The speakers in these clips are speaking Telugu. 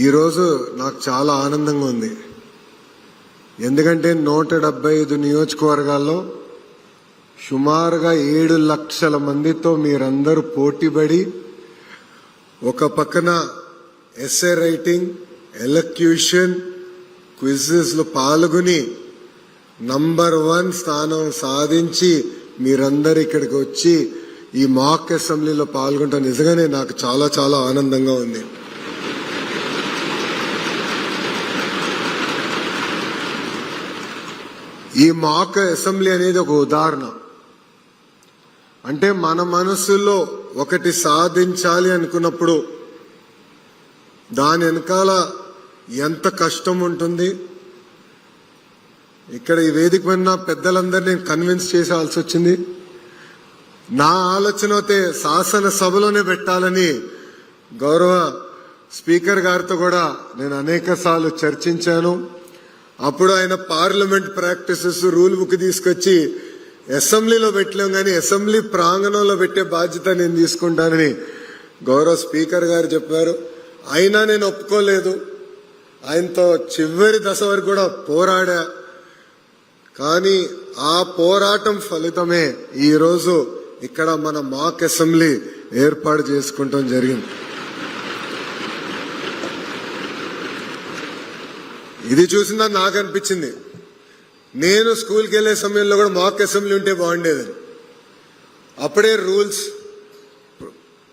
ఈరోజు నాకు చాలా ఆనందంగా ఉంది. ఎందుకంటే 175 నియోజకవర్గాల్లో సుమారుగా 7 లక్షల మందితో మీరందరూ పోటీపడి ఒక పక్కన ఎస్ఏ రైటింగ్, ఎలక్యూషన్, క్విజెస్ లో పాల్గొని నంబర్ 1 స్థానం సాధించి మీరందరూ ఇక్కడికి వచ్చి ఈ మాక్ అసెంబ్లీలో పాల్గొంటాం. నిజంగానే నాకు చాలా చాలా ఆనందంగా ఉంది. ఈ మాక్ అసెంబ్లీ అనేది ఒక ఉదాహరణ. అంటే మన మనసులో ఒకటి సాధించాలి అనుకున్నప్పుడు దాని వెనకాల ఎంత కష్టం ఉంటుంది. ఇక్కడ ఈ వేదిక పైన పెద్దలందరినీ కన్విన్స్ చేసాల్సి వచ్చింది. నా ఆలోచన అయితే శాసనసభలోనే పెట్టాలని గౌరవ స్పీకర్ గారితో కూడా నేను అనేక సార్లు చర్చించాను. అప్పుడు ఆయన పార్లమెంట్ ప్రాక్టీసెస్ రూల్ బుక్ తీసుకొచ్చి అసెంబ్లీలో పెట్టలేం, కానీ అసెంబ్లీ ప్రాంగణంలో పెట్టే బాధ్యత నేను తీసుకుంటానని గౌరవ స్పీకర్ గారు చెప్పారు. అయినా నేను ఒప్పుకోలేదు. ఆయనతో చివరి దశ వరకు కూడా పోరాడా. కానీ ఆ పోరాటం ఫలితమే ఈరోజు ఇక్కడ మన మాక్ అసెంబ్లీ ఏర్పాటు చేసుకుంటాం జరిగింది. ఇది చూసిందా నాకు అనిపించింది, నేను స్కూల్కి వెళ్లే సమయంలో కూడా మాక్ అసెంబ్లీ ఉంటే బాగుండేదని. అప్పుడే రూల్స్,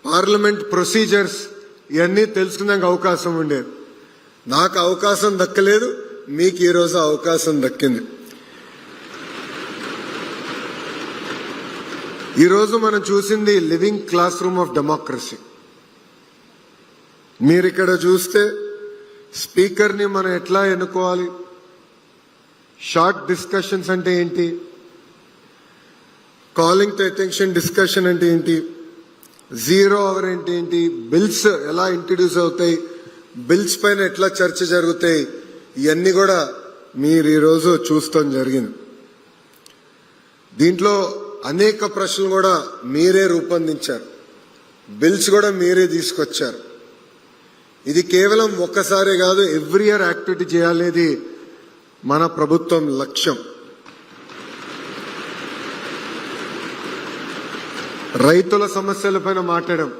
పార్లమెంట్ ప్రొసీజర్స్ ఇవన్నీ తెలుసుకునే అవకాశం ఉండేది. నాకు అవకాశం దక్కలేదు, మీకు ఈరోజు అవకాశం దక్కింది. ఈరోజు మనం చూసింది living class room of democracy. మీరు ఇక్కడ చూస్తే స్పీకర్ ని మనం ఎట్లా ఎన్నుకోవాలి, షార్ట్ డిస్కషన్స్ అంటే ఏంటి, కాలింగ్ టు అటెన్షన్ డిస్కషన్ అంటే ఏంటి, 0 అవర్ అంటే ఏంటి, బిల్స్ ఎలా ఇంట్రడ్యూస్ అవుతాయి, బిల్స్ పైన ఎట్లా చర్చ జరుగుతాయి, ఇవన్నీ కూడా మీరు ఈరోజు చూస్తాం జరిగింది. దీంట్లో అనేక ప్రశ్నలు కూడా మీరే రూపొందించారు, బిల్స్ కూడా మీరే తీసుకొచ్చారు. ఇది కేవలం ఒక్కసారే కాదు, ఎవ్రీ ఇయర్ యాక్టివిటీ చేయాలేది మన ప్రభుత్వం లక్ష్యం. రైతుల సమస్యలపైన మాట్లాడడం,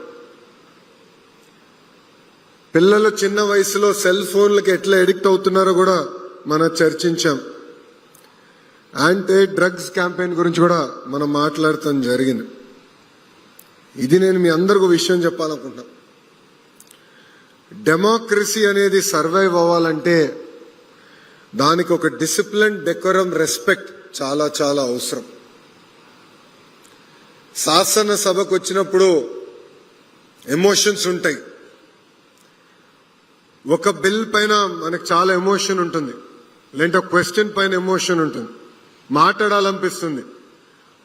పిల్లలు చిన్న వయసులో సెల్ ఫోన్లకు ఎట్లా ఎడిక్ట్ అవుతున్నారో కూడా మనం చర్చించాం. యాంటీ డ్రగ్స్ క్యాంపెయిన్ గురించి కూడా మనం మాట్లాడటం జరిగింది. ఇది నేను మీ అందరికీ విషయం చెప్పాలనుకుంటున్నా. డెమోక్రసీ అనేది సర్వైవ్ అవ్వాలంటే దానికి ఒక డిసిప్లిన్, డెకోరం, రెస్పెక్ట్ చాలా చాలా అవసరం. శాసనసభకు వచ్చినప్పుడు ఎమోషన్స్ ఉంటాయి. ఒక బిల్ పైన మనకు చాలా ఎమోషన్ ఉంటుంది, లేదంటే ఒక క్వశ్చన్ పైన ఎమోషన్ ఉంటుంది, మాట్లాడాలనిపిస్తుంది,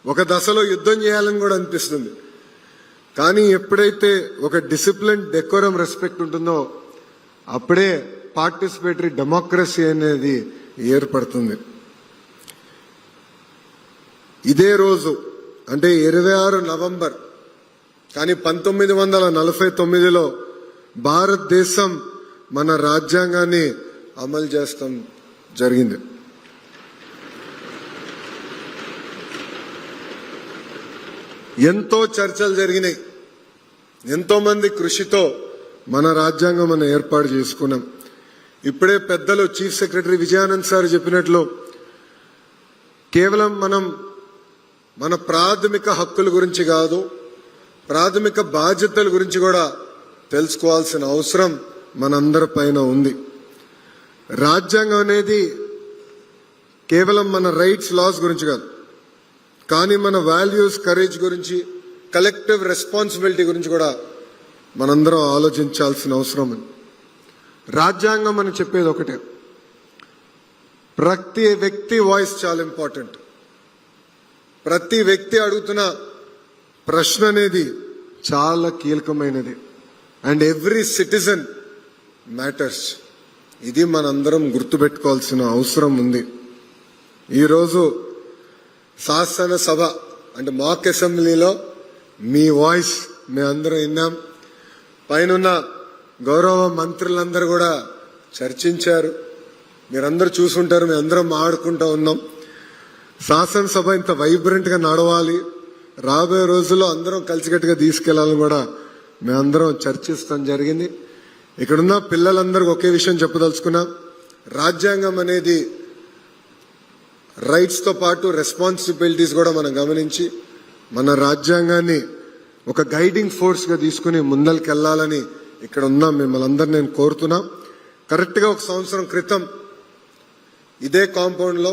ఒక దశలో యుద్ధం చేయాలని కూడా అనిపిస్తుంది. కానీ ఎప్పుడైతే ఒక డిసిప్లిన్, డెకోరం, రెస్పెక్ట్ ఉంటుందో అప్పుడే పార్టిసిపేటరీ డెమోక్రసీ అనేది ఏర్పడుతుంది. ఇదే రోజు అంటే 26 నవంబర్, కానీ 1949లో భారతదేశం మన రాజ్యాంగాన్ని అమలు చేస్తాం జరిగింది. ఎంతో చర్చలు జరిగినాయి, ఎంతో మంది కృషితో మన రాజ్యాంగం మనం ఏర్పాటు చేసుకున్నాం. ఇప్పుడే పెద్దలు చీఫ్ సెక్రటరీ విజయానంద్ సార్ చెప్పినట్లు కేవలం మనం మన ప్రాథమిక హక్కుల గురించి కాదు, ప్రాథమిక బాధ్యతల గురించి కూడా తెలుసుకోవాల్సిన అవసరం మనందరి పైన ఉంది. రాజ్యాంగం అనేది కేవలం మన రైట్స్, లాస్ గురించి కాదు, కానీ మన వాల్యూస్, కరేజ్ గురించి, కలెక్టివ్ రెస్పాన్సిబిలిటీ గురించి కూడా మనందరం ఆలోచించాల్సిన అవసరం ఉంది. రాజ్యాంగం మనం చెప్పేది ఒకటే, ప్రతి వ్యక్తి వాయిస్ చాలా ఇంపార్టెంట్. ప్రతి వ్యక్తి అడుగుతున్న ప్రశ్న అనేది చాలా కీలకమైనది. And every citizen matters. ఇది మనందరం గుర్తుపెట్టుకోవాల్సిన అవసరం ఉంది. ఈరోజు శాసనసభ అంటే మాక్ అసెంబ్లీలో మీ వాయిస్ మేము అందరం విన్నాం. పైన గౌరవ మంత్రులందరూ కూడా చర్చించారు. మీరందరూ చూసుంటారు, మేము అందరం ఆడుకుంటూ ఉన్నాం. శాసనసభ ఇంత వైబ్రెంట్ గా నడవాలి, రాబోయే రోజుల్లో అందరం కలిసికట్టుగా తీసుకెళ్లాలని కూడా మేమందరం చర్చిస్తాం జరిగింది. ఇక్కడున్న పిల్లలందరికీ ఒకే విషయం చెప్పదలుచుకున్నా, రాజ్యాంగం అనేది రైట్స్ తో పాటు రెస్పాన్సిబిలిటీస్ కూడా మనం గమనించి మన రాజ్యాంగాన్ని ఒక గైడింగ్ ఫోర్స్ గా తీసుకుని ముందరికెళ్లాలని ఇక్కడ ఉన్న మిమ్మల్ని అందరు నేను కోరుతున్నా. కరెక్ట్ గా 1 సంవత్సరం క్రితం ఇదే కాంపౌండ్ లో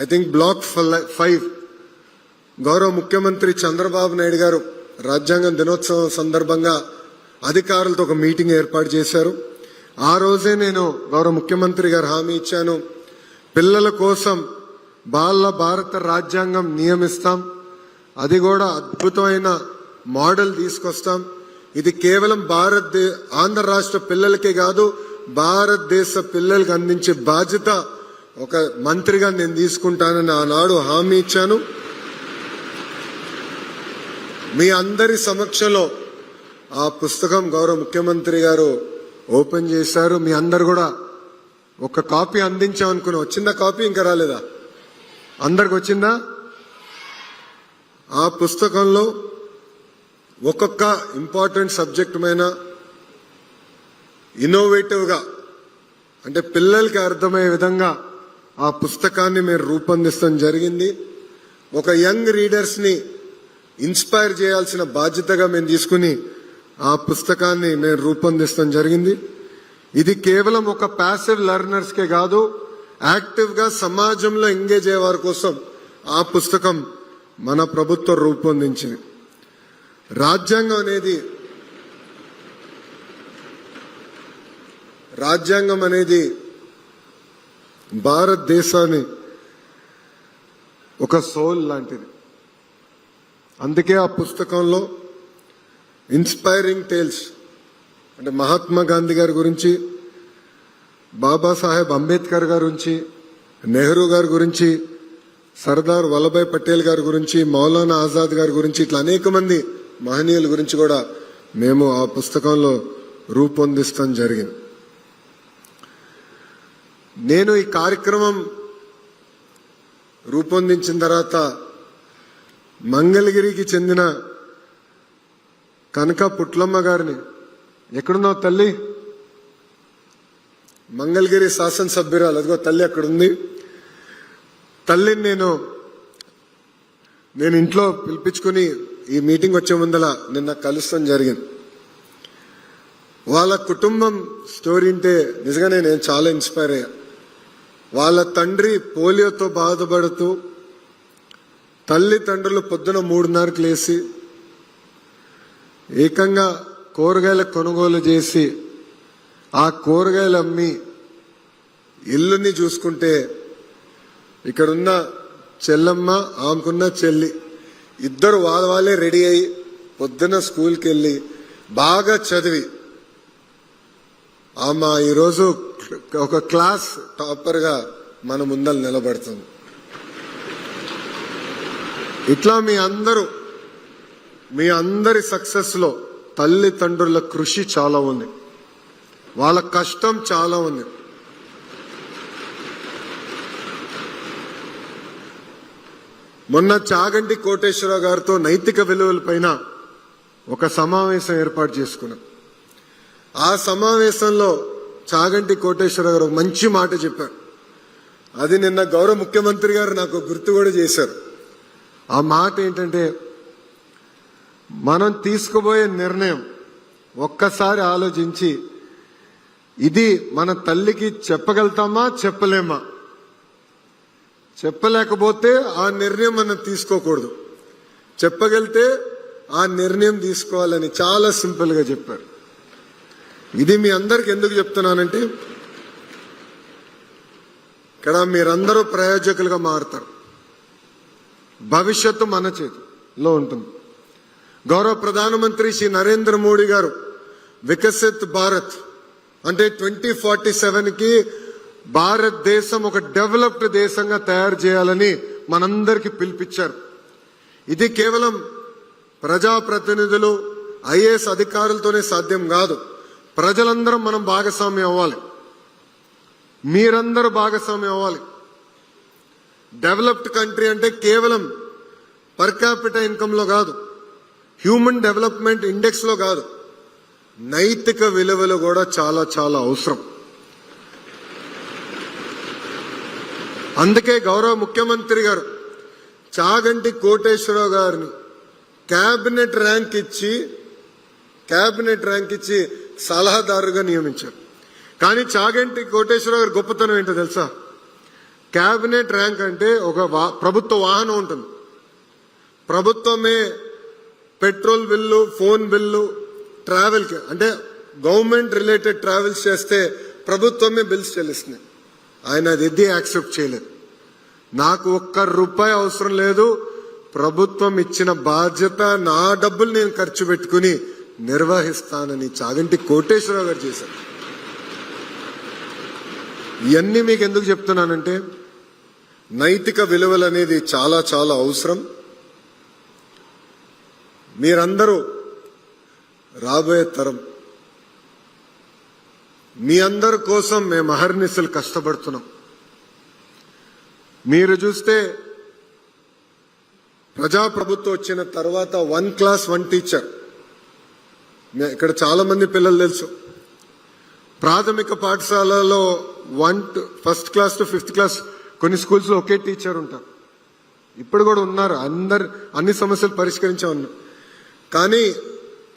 ఐ థింక్ బ్లాక్ 5 గౌరవ ముఖ్యమంత్రి చంద్రబాబు నాయుడు గారు రాజ్యాంగం దినోత్సవం సందర్భంగా అధికారులతో ఒక మీటింగ్ ఏర్పాటు చేశారు. ఆ రోజే నేను గౌరవ ముఖ్యమంత్రి గారు హామీ ఇచ్చాను, పిల్లల కోసం బాల భారత రాజ్యాంగం నియమిస్తాం, అది కూడా అద్భుతమైన మోడల్ తీసుకొస్తాం. ఇది కేవలం ఆంధ్ర రాష్ట్ర పిల్లలకే కాదు, భారతదేశ పిల్లలకు అందించే బాధ్యత ఒక మంత్రిగా నేను తీసుకుంటానని ఆనాడు హామీ ఇచ్చాను. మీ అందరి సమక్షంలో ఆ పుస్తకం గౌరవ ముఖ్యమంత్రి గారు ఓపెన్ చేశారు. మీ అందరు కూడా ఒక కాపీ అందించామనుకున్నా, వచ్చిందా కాపీ? ఇంకా రాలేదా? అందరికి వచ్చిందా? ఆ పుస్తకంలో ఒక్కొక్క ఇంపార్టెంట్ సబ్జెక్ట్ పైన ఇన్నోవేటివ్ గా, అంటే పిల్లలకి అర్థమయ్యే విధంగా ఆ పుస్తకాన్ని మేము రూపొందించడం జరిగింది. ఒక యంగ్ రీడర్స్ ని ఇన్స్పైర్ చేయాల్సిన బాధ్యతగా మేము తీసుకుని ఆ పుస్తకాన్ని మేము రూపొందించడం జరిగింది. ఇది కేవలం ఒక ప్యాసివ్ లెర్నర్స్ కే కాదు, యాక్టివ్ గా సమాజంలో ఎంగేజ్ అయ్యే వారి కోసం ఆ పుస్తకం మన ప్రభుత్వం రూపొందించింది. రాజ్యాంగం అనేది భారతదేశాన్ని ఒక సోల్ లాంటిది. అందుకే ఆ పుస్తకంలో ఇన్స్పైరింగ్ టేల్స్ అంటే మహాత్మా గాంధీ గారి గురించి, బాబాసాహెబ్ అంబేద్కర్ గారి గురించి, నెహ్రూ గారి గురించి, సర్దార్ వల్లభాయ్ పటేల్ గారి గురించి, మౌలానా ఆజాద్ గారి గురించి, ఇట్లా అనేక మంది మహనీయుల గురించి కూడా మేము ఆ పుస్తకంలో రూపొందిస్తాం జరిగింది. నేను ఈ కార్యక్రమం రూపొందించిన తర్వాత మంగళగిరికి చెందిన కనక పుట్లమ్మ గారిని, ఎక్కడున్నావు తల్లి? మంగళగిరి శాసనసభ్యురాలు, అదిగో తల్లి అక్కడుంది. తల్లిని నేను ఇంట్లో పిలిపించుకుని ఈ మీటింగ్ వచ్చే ముందల నిన్న కలుస్తాం జరిగింది. వాళ్ళ కుటుంబం స్టోరీ అంటే నిజంగా నేను చాలా ఇన్స్పైర్ అయ్యా. వాళ్ళ తండ్రి పోలియోతో బాధపడుతూ తల్లిదండ్రులు పొద్దున 3:30కి లేసి ఏకంగా కూరగాయల కొనుగోలు చేసి ఆ కూరగాయలు అమ్మి ఇల్లుని చూసుకుంటే, ఇక్కడున్న చెల్లమ్మ, ఆమెకున్న చెల్లి ఇద్దరు వాళ్ళే రెడీ అయ్యి పొద్దున్న స్కూల్కి వెళ్ళి బాగా చదివి ఆమె ఈరోజు ఒక క్లాస్ టాపర్ గా మన ముందర నిలబడుతుంది. ఇట్లా మీ అందరి సక్సెస్ లో తల్లిదండ్రుల కృషి చాలా ఉంది, వాళ్ళ కష్టం చాలా ఉంది. మొన్న చాగంటి కోటేశ్వరరావు గారితో నైతిక విలువల పైన ఒక సమావేశం ఏర్పాటు చేసుకున్నాం. ఆ సమావేశంలో చాగంటి కోటేశ్వరరావు గారు మంచి మాట చెప్పారు. అది నిన్న గౌరవ ముఖ్యమంత్రి గారు నాకు గుర్తు కూడా చేశారు. ఆ మాట ఏంటంటే, మనం తీసుకోబోయే నిర్ణయం ఒక్కసారి ఆలోచించి ఇది మన తల్లికి చెప్పగలుగుతామా చెప్పలేమా, చెప్పలేకపోతే ఆ నిర్ణయం మనం తీసుకోకూడదు, చెప్పగలిగితే ఆ నిర్ణయం తీసుకోవాలని చాలా సింపుల్ గా చెప్పారు. ఇది మీ అందరికి ఎందుకు చెప్తున్నానంటే, ఇక్కడ మీరందరూ ప్రయోజకులుగా మారుతారు. భవిష్యత్తు మన చేతిలో ఉంటుంది. గౌరవ ప్రధానమంత్రి శ్రీ నరేంద్ర మోడీ గారు వికసిత్ భారత్ అంటే 2047కి భారతదేశం ఒక డెవలప్డ్ దేశంగా తయారు చేయాలని మనందరికీ పిలిపించారు. ఇది కేవలం ప్రజాప్రతినిధులు, ఐఏఎస్ అధికారులతోనే సాధ్యం కాదు. ప్రజలందరం మనం భాగస్వామ్యం అవ్వాలి, మీరందరూ భాగస్వామ్యం అవ్వాలి. డెవలప్డ్ కంట్రీ అంటే కేవలం పర్ క్యాపిటల్ ఇన్కమ్ లో కాదు, హ్యూమన్ డెవలప్మెంట్ ఇండెక్స్ లో కాదు, నైతిక విలువలు కూడా చాలా చాలా అవసరం. అందుకే గౌరవ ముఖ్యమంత్రి గారు చాగంటి కోటేశ్వరరావు గారిని క్యాబినెట్ ర్యాంక్ ఇచ్చి సలహాదారుగా నియమించారు. కానీ చాగంటి కోటేశ్వరరావు గారి గొప్పతనం ఏంటో తెలుసా? క్యాబినెట్ ర్యాంక్ అంటే ఒక ప్రభుత్వ వాహనం ఉంటుంది, ప్రభుత్వమే పెట్రోల్ బిల్లు, ఫోన్ బిల్లు, ట్రావెల్కి అంటే గవర్నమెంట్ రిలేటెడ్ ట్రావెల్స్ చేస్తే ప్రభుత్వమే బిల్స్ చెల్లిస్తుంది. ఆయన అది యాక్సెప్ట్ చేయలేదు. నాకు ₹1 అవసరం లేదు, ప్రభుత్వం ఇచ్చిన బాధ్యత నా డబ్బులు నేను ఖర్చు పెట్టుకుని నిర్వహిస్తానని చాగంటి కోటేశ్వరరావు గారు చేశారు. ఇవన్నీ మీకు ఎందుకు చెప్తున్నానంటే నైతిక విలువలు అనేది చాలా చాలా అవసరం. మీరందరూ రాబోయే తరం, మీ అందరి కోసం మేము అహర్నిశలు కష్టపడుతున్నాం. మీరు చూస్తే ప్రజాప్రభుత్వం వచ్చిన తర్వాత 1 క్లాస్ 1 టీచర్, ఇక్కడ చాలా మంది పిల్లలు తెలుసు, ప్రాథమిక పాఠశాలలో 1st class to 5th class కొన్ని స్కూల్స్ లో ఒకే టీచర్ ఉంటారు. ఇప్పుడు కూడా ఉన్నారు, అన్ని సమస్యలు పరిష్కరించే ఉన్నారు. కానీ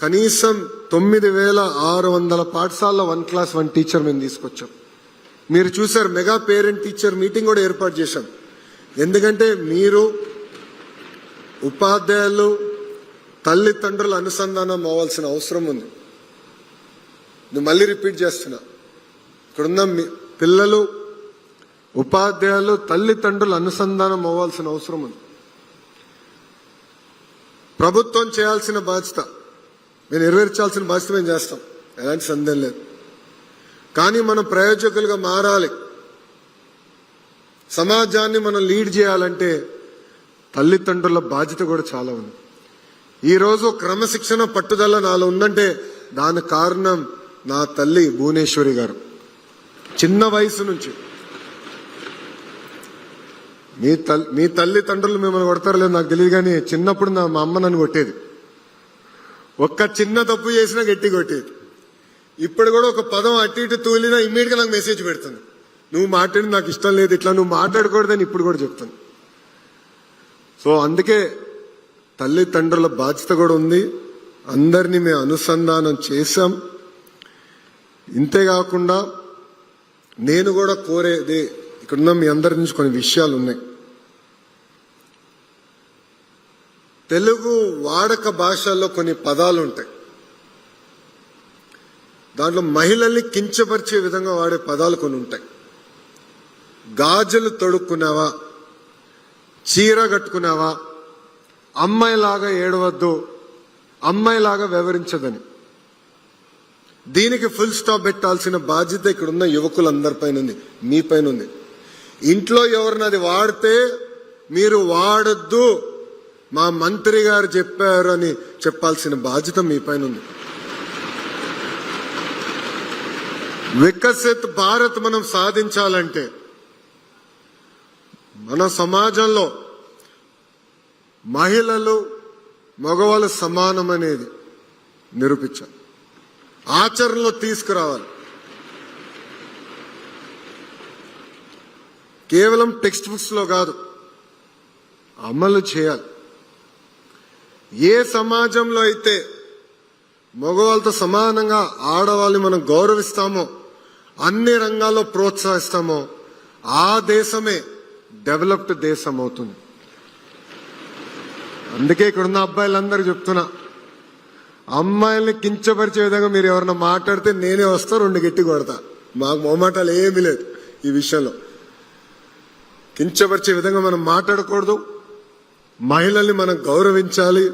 కనీసం 9600 పాఠశాలలో 1 క్లాస్ 1 టీచర్ మేము తీసుకొచ్చాం. మీరు చూశారు, మెగా పేరెంట్ టీచర్ మీటింగ్ కూడా ఏర్పాటు చేశాం. ఎందుకంటే మీరు ఉపాధ్యాయులు తల్లిదండ్రుల అనుసంధానం అవ్వాల్సిన అవసరం ఉంది. నేను మళ్ళీ రిపీట్ చేస్తున్నా, ఇక్కడున్న పిల్లలు, ఉపాధ్యాయులు, తల్లిదండ్రుల అనుసంధానం అవ్వాల్సిన అవసరం ఉంది. ప్రభుత్వం చేయాల్సిన బాధ్యత మేము నెరవేర్చాల్సిన బాధ్యత మేము చేస్తాం, ఎలాంటి సందేహం లేదు. కానీ మనం ప్రయోజకులుగా మారాలి. సమాజాన్ని మనం లీడ్ చేయాలంటే తల్లిదండ్రుల బాధ్యత కూడా చాలా ఉంది. ఈరోజు క్రమశిక్షణ పట్టుదల నాలో ఉందంటే దానికి కారణం నా తల్లి భువనేశ్వరి గారు. చిన్న వయసు నుంచి మీ తల్లిదండ్రులు మిమ్మల్ని కొడతారు లేదు నాకు తెలియదు, కానీ చిన్నప్పుడు మా అమ్మ నన్ను కొట్టేది. ఒక్క చిన్న తప్పు చేసినా గట్టి కొట్టేది. ఇప్పుడు కూడా ఒక పదం అటు ఇటు తూలినా ఇమ్మీడియట్గా నాకు మెసేజ్ పెడుతుంది, నువ్వు మాట్లాడి నాకు ఇష్టం లేదు, ఇట్లా నువ్వు మాట్లాడకూడదని ఇప్పుడు కూడా చెప్తాను. సో అందుకే తల్లిదండ్రుల బాధ్యత కూడా ఉంది. అందరినీ మేము అనుసంధానం చేశాం. ఇంతేకాకుండా నేను కూడా కోరేది, ఇక్కడున్న మీ అందరి నుంచి కొన్ని విషయాలు ఉన్నాయి. తెలుగు వాడక భాషల్లో కొన్ని పదాలు ఉంటాయి, దాంట్లో మహిళల్ని కించపరిచే విధంగా వాడే పదాలు కొన్ని ఉంటాయి. గాజులు తొడుక్కున్నావా, చీర కట్టుకున్నావా, అమ్మాయిలాగా ఏడవద్దు, అమ్మాయిలాగా వివరించదని. దీనికి ఫుల్ స్టాప్ పెట్టాల్సిన బాధ్యత ఇక్కడున్న యువకులందరిపైన ఉంది, మీ పైన ఉంది. ఇంట్లో ఎవరిని అది వాడితే మీరు వాడద్దు, మా మంత్రి గారు చెప్పారు అని చెప్పాల్సిన బాధ్యత మీ పైన ఉంది. వికసిత్ భారత్ మనం సాధించాలంటే మన సమాజంలో మహిళలు మగవాళ్ళు సమానం అనేది నిరూపించాలి, ఆచరణలో తీసుకురావాలి. కేవలం టెక్స్ట్ బుక్స్ లో కాదు, అమలు చేయాలి. ఏ సమాజంలో అయితే మగవాళ్ళతో సమానంగా ఆడవాళ్ళని మనం గౌరవిస్తామో, అన్ని రంగాల్లో ప్రోత్సహిస్తామో, ఆ దేశమే డెవలప్డ్ దేశం అవుతుంది. అందుకే ఇక్కడున్న అబ్బాయిలందరూ చెప్తున్నా, అమ్మాయిల్ని కించపరిచే విధంగా మీరు ఎవరన్నా మాట్లాడితే నేనే వస్తా, 2 గట్టి కొడతా. మాకు మొహమాటాలు ఏమీ లేదు ఈ విషయంలో. కించపరిచే విధంగా మనం మాట్లాడకూడదు, మహిళల్ని మనం గౌరవించాలి.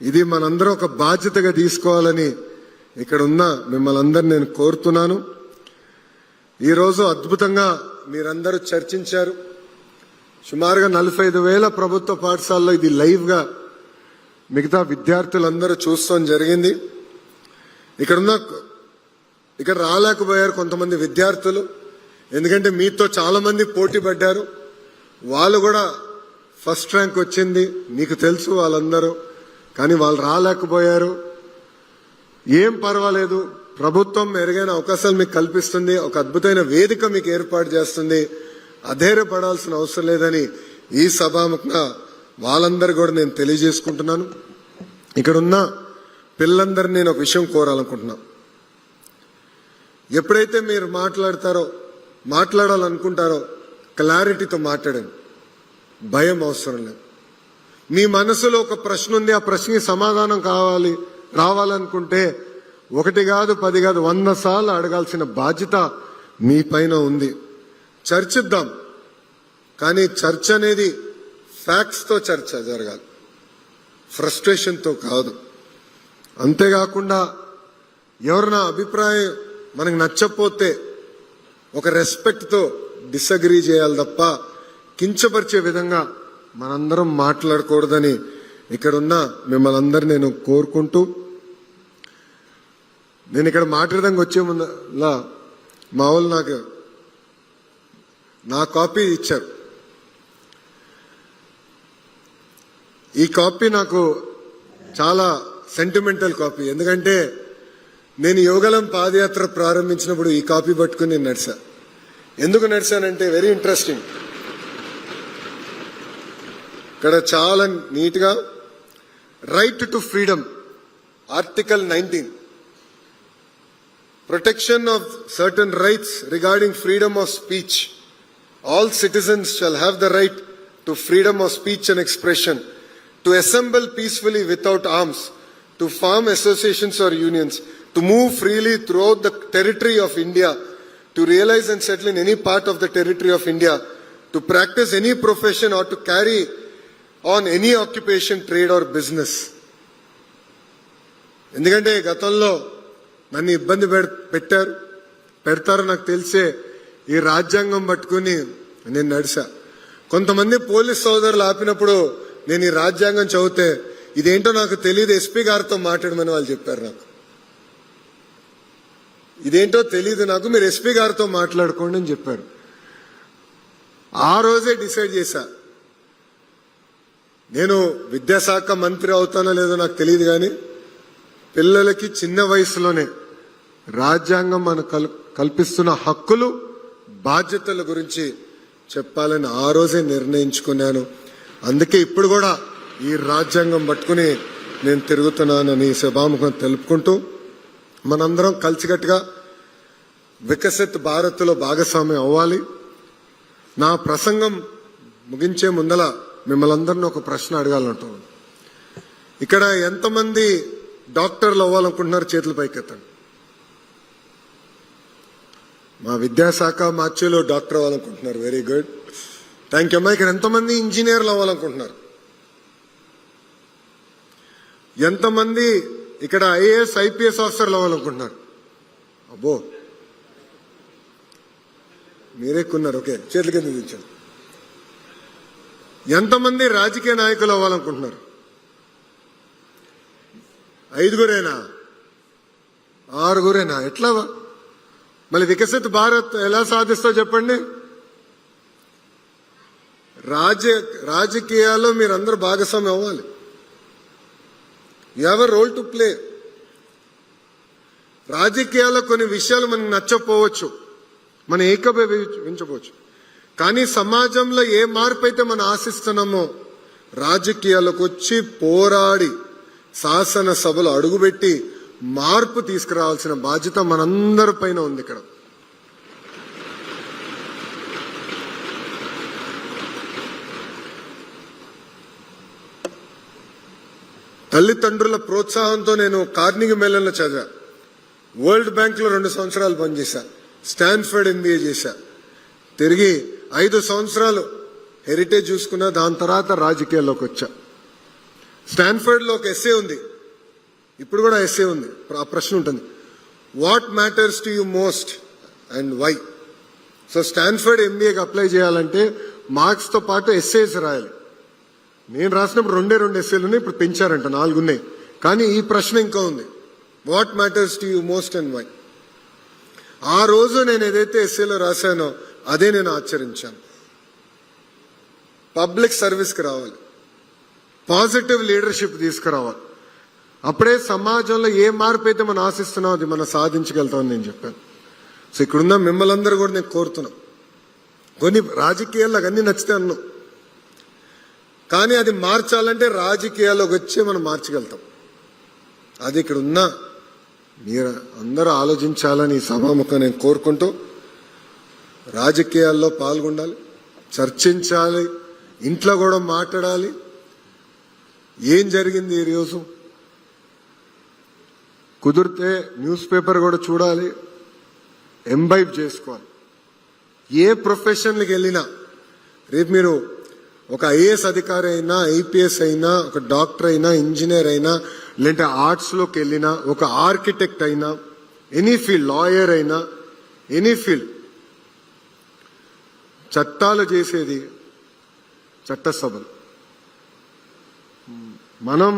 ఇది మనందరం ఒక బాధ్యతగా తీసుకోవాలని ఇక్కడ ఉన్న మిమ్మల్ని అందరినీ నేను కోరుతున్నాను. ఈరోజు అద్భుతంగా మీరందరూ చర్చించారు. సుమారుగా 45,000 ప్రభుత్వ పాఠశాలలో ఇది లైవ్ గా మిగతా విద్యార్థులందరూ చూస్తాం జరిగింది. ఇక్కడున్న ఇక్కడ రాలేకపోయారు కొంతమంది విద్యార్థులు, ఎందుకంటే మీతో చాలా మంది పోటీ పడ్డారు. వాళ్ళు కూడా ఫస్ట్ ర్యాంక్ వచ్చింది, మీకు తెలుసు వాళ్ళందరూ. కానీ వాళ్ళు రాలేకపోయారు. ఏం పర్వాలేదు, ప్రభుత్వం మెరుగైన అవకాశాలు మీకు కల్పిస్తుంది, ఒక అద్భుతమైన వేదిక మీకు ఏర్పాటు చేస్తుంది. అధైర్యపడాల్సిన అవసరం లేదని ఈ సభాముఖంగా వాళ్ళందరూ కూడా నేను తెలియజేసుకుంటున్నాను. ఇక్కడ ఉన్న పిల్లలందరినీ నేను ఒక విషయం కోరాలనుకుంటున్నా. ఎప్పుడైతే మీరు మాట్లాడాలనుకుంటారో క్లారిటీతో మాట్లాడండి, భయం అవసరం లేదు. మీ మనసులో ఒక ప్రశ్న ఉంది, ఆ ప్రశ్నకి సమాధానం రావాలనుకుంటే 1 కాదు 10 కాదు 100 సార్లు అడగాల్సిన బాధ్యత మీ పైన ఉంది. చర్చిద్దాం, కానీ చర్చ అనేది ఫ్యాక్ట్స్తో చర్చ జరగాలి, ఫ్రస్ట్రేషన్తో కాదు. అంతేకాకుండా ఎవరైనా అభిప్రాయం మనకు నచ్చకపోతే ఒక రెస్పెక్ట్తో డిసగ్రీ చేయాలి తప్ప కించపరిచే విధంగా మనందరం మాట్లాడకూడదని ఇక్కడున్న మిమ్మల్ని అందరినీ నేను కోరుకుంటూ, నేను ఇక్కడ మాట్లాడడానికి వచ్చే ముందులా మా వాళ్ళు నా కాపీ ఇచ్చారు. ఈ కాపీ నాకు చాలా సెంటిమెంటల్ కాపీ. ఎందుకంటే నేను యోగలం పాదయాత్ర ప్రారంభించినప్పుడు ఈ కాపీ పట్టుకుని నేను నడిచా. ఎందుకు నడిచానంటే వెరీ ఇంట్రెస్టింగ్. ఇక్కడ చాలా నీట్గా right to freedom, article 19, protection of certain rights regarding freedom of speech. All citizens shall have the right to freedom of speech and expression, to assemble peacefully without arms, to form associations or unions, to move freely throughout the territory of India, to realize and settle in any part of the territory of India, to practice any profession or to carry on any occupation, trade or business. ఎందుకంటే గతంలో నన్ను ఇబ్బంది పెడతారు నాకు తెలిసే ఈ రాజ్యాంగం పట్టుకుని నేను నడిచా. కొంతమంది పోలీస్ సోదరులు ఆపినప్పుడు నేను ఈ రాజ్యాంగం చదివితే ఇదేంటో నాకు తెలియదు, ఎస్పీ గారితో మాట్లాడమని వాళ్ళు చెప్పారు. నాకు ఇదేంటో తెలియదు, నాకు మీరు ఎస్పీ గారితో మాట్లాడుకోండి అని చెప్పారు. ఆ రోజే డిసైడ్ చేశా, నేను విద్యాశాఖ మంత్రి అవుతానో లేదో నాకు తెలియదు, కానీ పిల్లలకి చిన్న వయసులోనే రాజ్యాంగం మనకు కల్పిస్తున్న హక్కులు బాధ్యతల గురించి చెప్పాలని ఆ రోజే నిర్ణయించుకున్నాను. అందుకే ఇప్పుడు కూడా ఈ రాజ్యాంగం పట్టుకుని నేను తిరుగుతున్నానని సభాముఖం తెలుపుకుంటూ, మనందరం కలిసికట్టుగా వికసిత్ భారత్లో భాగస్వామ్యం అవ్వాలి. నా ప్రసంగం ముగించే ముందల మిమ్మల్ని అందరినీ ఒక ప్రశ్న అడగాలంటున్నాను. ఇక్కడ ఎంతమంది డాక్టర్లు అవ్వాలనుకుంటున్నారు? చేతులు పైకెత్తండి. మా విద్యాశాఖ మార్చిలో డాక్టర్ అవ్వాలనుకుంటున్నారు, వెరీ గుడ్, థ్యాంక్ యూ అమ్మా. ఇక్కడ ఎంతమంది ఇంజనీర్లు అవ్వాలనుకుంటున్నారు? ఎంతమంది ఇక్కడ ఐఏఎస్ ఐపీఎస్ ఆఫీసర్లు అవ్వాలనుకుంటున్నారు? అబ్బో మీరెక్కున్నారు, ఓకే, చేతుల కింద దించండి. ఎంతమంది రాజకీయ నాయకులు అవ్వాలనుకుంటున్నారు? 5గురేనా? 6గురేనా? ఎట్లా మళ్ళీ వికసిత్ భారత్ ఎలా సాధిస్తో చెప్పండి? రాజకీయాల్లో మీరందరూ భాగస్వామ్యం అవ్వాలి. You have a role to play. రాజకీయాల్లో కొన్ని విషయాలు మనకు నచ్చకపోవచ్చు, మనం ఏకీభవించవచ్చు, కానీ సమాజంలో ఏ మార్పు అయితే మనం ఆశిస్తున్నామో రాజకీయాలకు వచ్చి పోరాడి శాసనసభలో అడుగుపెట్టి మార్పు తీసుకురావాల్సిన బాధ్యత మనందరి పైన ఉంది. ఇక్కడ తల్లిదండ్రుల ప్రోత్సాహంతో నేను కార్నిగి మెల్లన్లో చదివా, వరల్డ్ బ్యాంక్ లో 2 సంవత్సరాలు పనిచేశా, స్టాన్ఫర్డ్ ఎంబీఏ చేశా, తిరిగి 5 సంవత్సరాలు హెరిటేజ్ చూసుకున్నా, దాని తర్వాత రాజకీయాల్లోకి వచ్చా. స్టాన్ఫర్డ్ లో ఒక ఎస్సే ఉంది, ఇప్పుడు కూడా ఎస్సే ఉంది. ఆ ప్రశ్న ఉంటుంది, what matters to you most and why. So Stanford ఎంబీఏకి అప్లై చేయాలంటే మార్క్స్ తో పాటు ఎస్సేస్ రాయాలి. నేను రాసినప్పుడు 2 ఎస్సేలు ఉన్నాయి, ఇప్పుడు పెంచారంట 4 ఉన్నాయి. కానీ ఈ ప్రశ్న ఇంకా ఉంది, what matters to you most and why. ఆ రోజు నేను ఏదైతే ఎస్ఏలో రాశానో అదే నేను ఆచరించాను. పబ్లిక్ సర్వీస్కి రావాలి, పాజిటివ్ లీడర్షిప్ తీసుకురావాలి. అప్పుడే సమాజంలో ఏ మార్పు అయితే మనం ఆశిస్తున్నాం అది మనం సాధించగలుగుతామని నేను చెప్పాను. సో ఇక్కడున్న మిమ్మల్ని అందరూ కూడా నేను కోరుతున్నాం. కొన్ని రాజకీయాల్లో అన్నీ నచ్చితే అన్నాం, కానీ అది మార్చాలంటే రాజకీయాల్లోకి వచ్చే మనం మార్చగలుగుతాం. అది ఇక్కడ ఉన్న మీరు అందరూ ఆలోచించాలని ఈ సభాముఖం నేను కోరుకుంటూ, రాజకీయాల్లో పాల్గొనాలి, చర్చించాలి, ఇంట్లో కూడా మాట్లాడాలి. ఏం జరిగింది ఈరోజు కుదిరితే న్యూస్ పేపర్ కూడా చూడాలి, ఎంబైబ్ చేసుకోవాలి. ఏ ప్రొఫెషన్కి వెళ్ళినా రేపు మీరు ఒక ఐఏఎస్ అధికారి అయినా, ఐపీఎస్ అయినా, ఒక డాక్టర్ అయినా, ఇంజనీర్ అయినా, లేదంటే ఆర్ట్స్లోకి వెళ్ళినా, ఒక ఆర్కిటెక్ట్ అయినా, ఎనీ ఫీల్డ్, లాయర్ అయినా, ఎనీ ఫీల్డ్, చట్టాలు చేసేది చట్టసభలు. మనం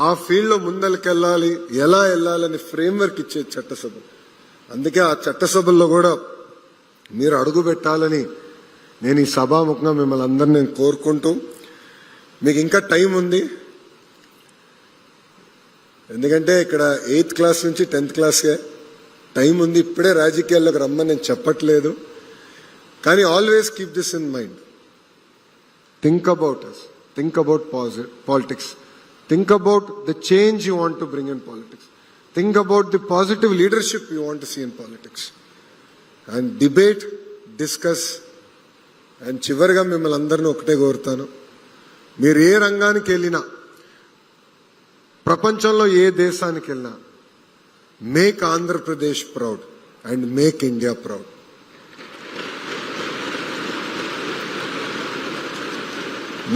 ఆ ఫీల్డ్లో ముందరికెళ్ళాలి, ఎలా వెళ్ళాలని ఫ్రేమ్వర్క్ ఇచ్చే చట్టసభ. అందుకే ఆ చట్టసభల్లో కూడా మీరు అడుగు పెట్టాలని నేను ఈ సభాముఖంగా మిమ్మల్ని అందరినీ నేను కోరుకుంటూ, మీకు ఇంకా టైం ఉంది. ఎందుకంటే ఇక్కడ 8th క్లాస్ నుంచి 10th క్లాస్కే టైం ఉంది. ఇప్పుడే రాజకీయాల్లోకి రమ్మని నేను చెప్పట్లేదు, కానీ always keep this in mind. Think about us, think about politics, think about the change you want to bring in politics, think about the positive leadership you want to see in politics, and debate, discuss. And చివరిగా మిమ్మల్ని అందరినీ ఒకటే కోరుతాను, మీరు ఏ రంగానికి వెళ్ళినా, ప్రపంచంలో ఏ దేశానికి వెళ్ళినా, make Andhra Pradesh proud and make India proud.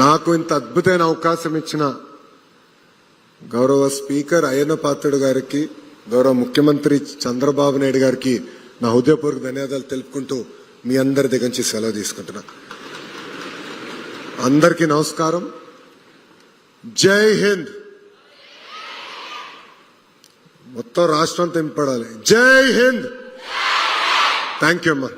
నాకు ఇంత అద్భుతమైన అవకాశం ఇచ్చిన గౌరవ స్పీకర్ అయ్యన్న పాత్రుడు గారికి, గౌరవ ముఖ్యమంత్రి చంద్రబాబు నాయుడు గారికి నా హృదయపూర్వక ధన్యవాదాలు తెలుపుకుంటూ మీ అందరి దగ్గర నుంచి సెలవు తీసుకుంటున్నా. అందరికీ నమస్కారం. జై హింద్. మొత్తం రాష్ట్రం తెంపడాలి. జై హింద్. థ్యాంక్ యూ అమ్మా.